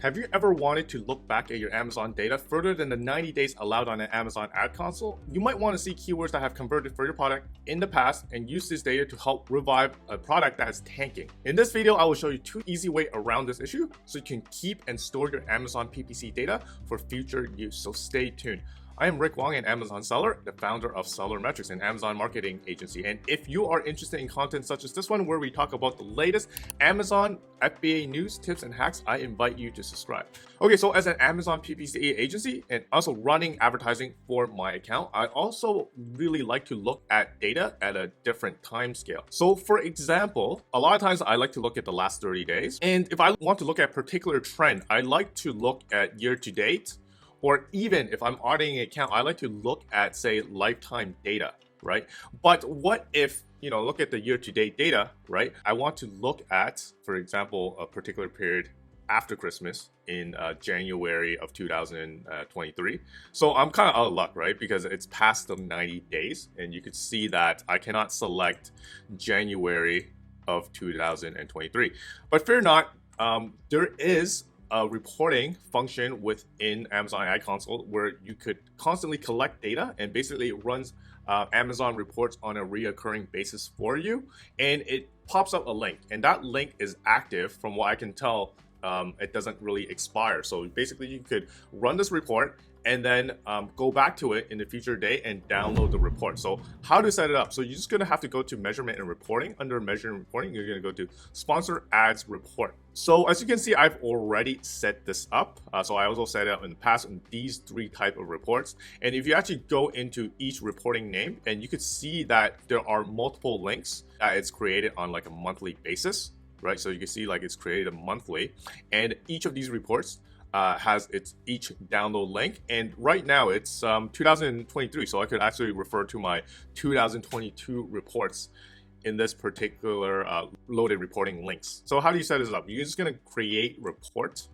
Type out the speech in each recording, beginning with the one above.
Have you ever wanted to look back at your Amazon data further than the 90 days allowed on an Amazon ad console? You might want to see keywords that have converted for your product in the past and use this data to help revive a product that is tanking. In this video, I will show you 2 easy ways around this issue so you can keep and store your Amazon PPC data for future use. So stay tuned. I am Rick Wong, an Amazon seller, the founder of SellerMetrics, an Amazon marketing agency. And if you are interested in content such as this one, where we talk about the latest Amazon FBA news, tips, and hacks, I invite you to subscribe. Okay, so as an Amazon PPC agency and also running advertising for my account, I also really like to look at data at a different time scale. So for example, a lot of times I like to look at the last 30 days. And if I want to look at a particular trend, I like to look at year to date. Or even if I'm auditing an account, I like to look at, say, lifetime data, right? But what if, look at the year-to-date data, right? I want to look at, for example, a particular period after Christmas in January of 2023. So I'm kind of out of luck, right? Because it's past the 90 days. And you could see that I cannot select January of 2023. But fear not, there is a reporting function within Amazon Ad Console where you could constantly collect data and basically it runs Amazon reports on a reoccurring basis for you, and it pops up a link, and that link is active. From what I can tell, it doesn't really expire. So basically you could run this report and then go back to it in the future day and download the report. So how to set it up? So you're just gonna have to go to measurement and reporting. Under measurement and reporting, you're gonna go to sponsor ads report. So as you can see, I've already set this up. So I also set it up in the past in these 3 type of reports. And if you actually go into each reporting name, and you could see that there are multiple links that it's created on like a monthly basis, right? So you can see like it's created monthly, and each of these reports has its each download link, and right now it's 2023, so I could actually refer to my 2022 reports in this particular loaded reporting links. So how do you set this up? You're just going to create report.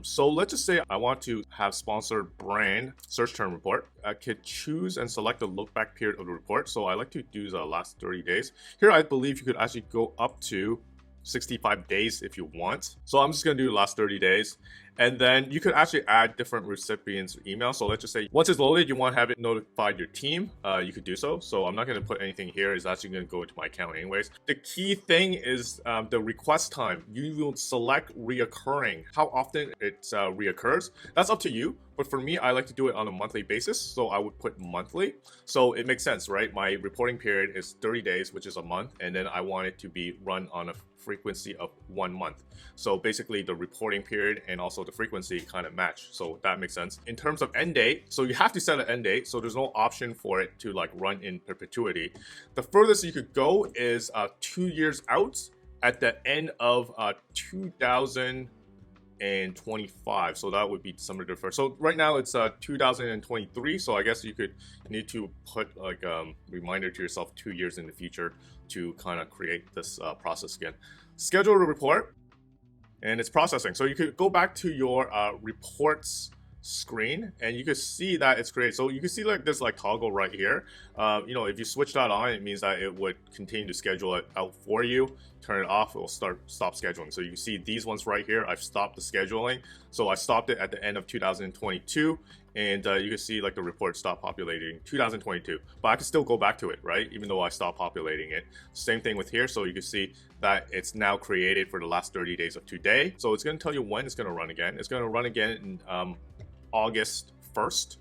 So let's just say I want to have sponsored brand search term report. I could choose and select the look back period of the report. So I like to do the last 30 days. Here I believe you could actually go up to 65 days if you want. So I'm just going to do the last 30 days. And then you could actually add different recipients' email. So let's just say once it's loaded, you want to have it notified your team. You could do so. So I'm not going to put anything here. It's actually going to go into my account anyways. The key thing is the request time. You will select reoccurring, how often it reoccurs. That's up to you. But for me, I like to do it on a monthly basis. So I would put monthly. So it makes sense, right? My reporting period is 30 days, which is a month. And then I want it to be run on a frequency of 1 month. So basically the reporting period and also the frequency kind of match. So that makes sense. In terms of end date, so you have to set an end date. So there's no option for it to like run in perpetuity. The furthest you could go is 2 years out at the end of 2025. So that would be December 31st. So right now it's 2023. So I guess you could need to put like a reminder to yourself 2 years in the future to kind of create this process again. Schedule a report, and it's processing. So you could go back to your reports screen and you can see that it's created. So you can see like this like toggle right here. If you switch that on, it means that it would continue to schedule it out for you. Turn it off, it will stop scheduling. So you can see these ones right here. I've stopped the scheduling. So I stopped it at the end of 2022, and you can see like the report stopped populating 2022, but I can still go back to it, right? Even though I stopped populating it. Same thing with here. So you can see that it's now created for the last 30 days of today. So it's going to tell you when it's going to run again. It's going to run again in August 1st,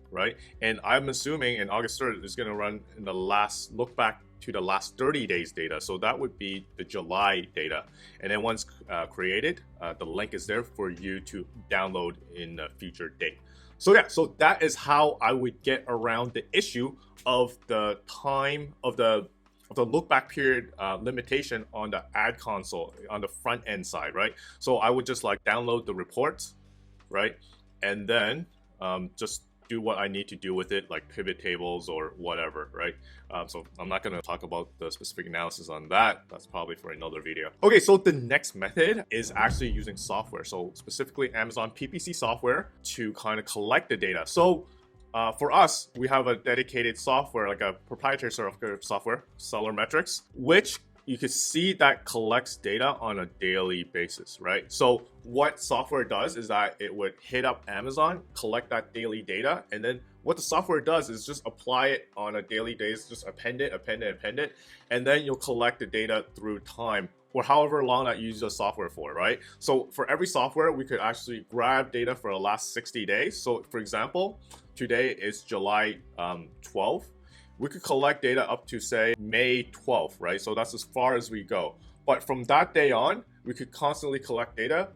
right? And I'm assuming in August 3rd, it's going to run in the last look back to the last 30 days data. So that would be the July data. And then once created, the link is there for you to download in a future date. So yeah, so that is how I would get around the issue of the time of the look back period limitation on the ad console on the front end side, right? So I would just like download the reports, right? And then just do what I need to do with it, like pivot tables or whatever, right? So I'm not going to talk about the specific analysis on that. That's probably for another video. Okay, so the next method is actually using software. So specifically Amazon PPC software to kind of collect the data. So for us, we have a dedicated software, like a proprietary software, SellerMetrics, which you can see that collects data on a daily basis, right? So what software does is that it would hit up Amazon, collect that daily data, and then what the software does is just apply it on a daily basis, just append it, and then you'll collect the data through time or however long that you use the software for, right? So for every software, we could actually grab data for the last 60 days. So for example, today is July 12th. We could collect data up to say May 12th, right? So that's as far as we go. But from that day on, we could constantly collect data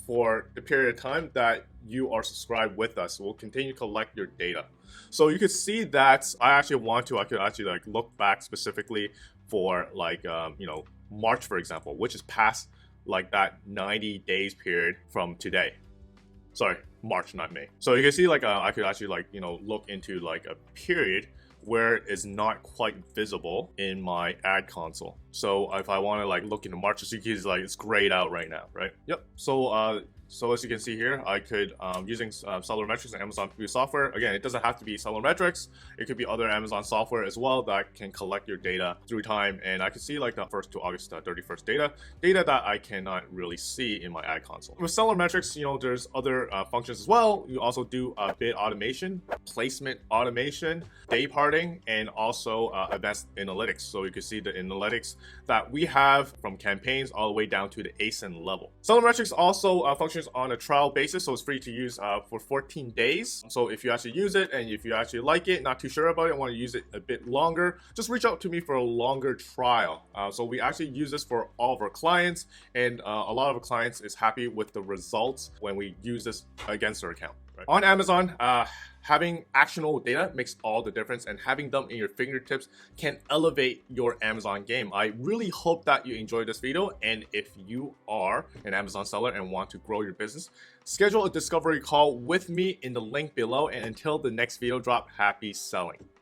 for the period of time that you are subscribed with us. We'll continue to collect your data. So you could see that I could actually like look back specifically for like, March, for example, which is past like that 90 days period from today. Sorry, March, not May. So you can see like I could actually like, look into like a period where it's not quite visible in my ad console. So if I want to like look into March, as you can see, like it's grayed out right now, right? Yep. So as you can see here, I could using SellerMetrics and Amazon PPC software. Again, it doesn't have to be SellerMetrics. It could be other Amazon software as well that can collect your data through time. And I can see like the 1st to August 31st data that I cannot really see in my ad console. With SellerMetrics, there's other functions as well. You also do bid automation, placement automation, Dayparting, and also advanced analytics. So you can see the analytics that we have from campaigns all the way down to the ASIN level. SellerMetrics also functions on a trial basis, so it's free to use for 14 days. So if you actually use it and if you actually like it, not too sure about it, want to use it a bit longer, just reach out to me for a longer trial. So we actually use this for all of our clients, and a lot of our clients is happy with the results when we use this against their account. Right? On Amazon, having actionable data makes all the difference, and having them in your fingertips can elevate your Amazon game. I really hope that you enjoyed this video, and if you are an Amazon seller and want to grow your business, schedule a discovery call with me in the link below, and until the next video drop, happy selling.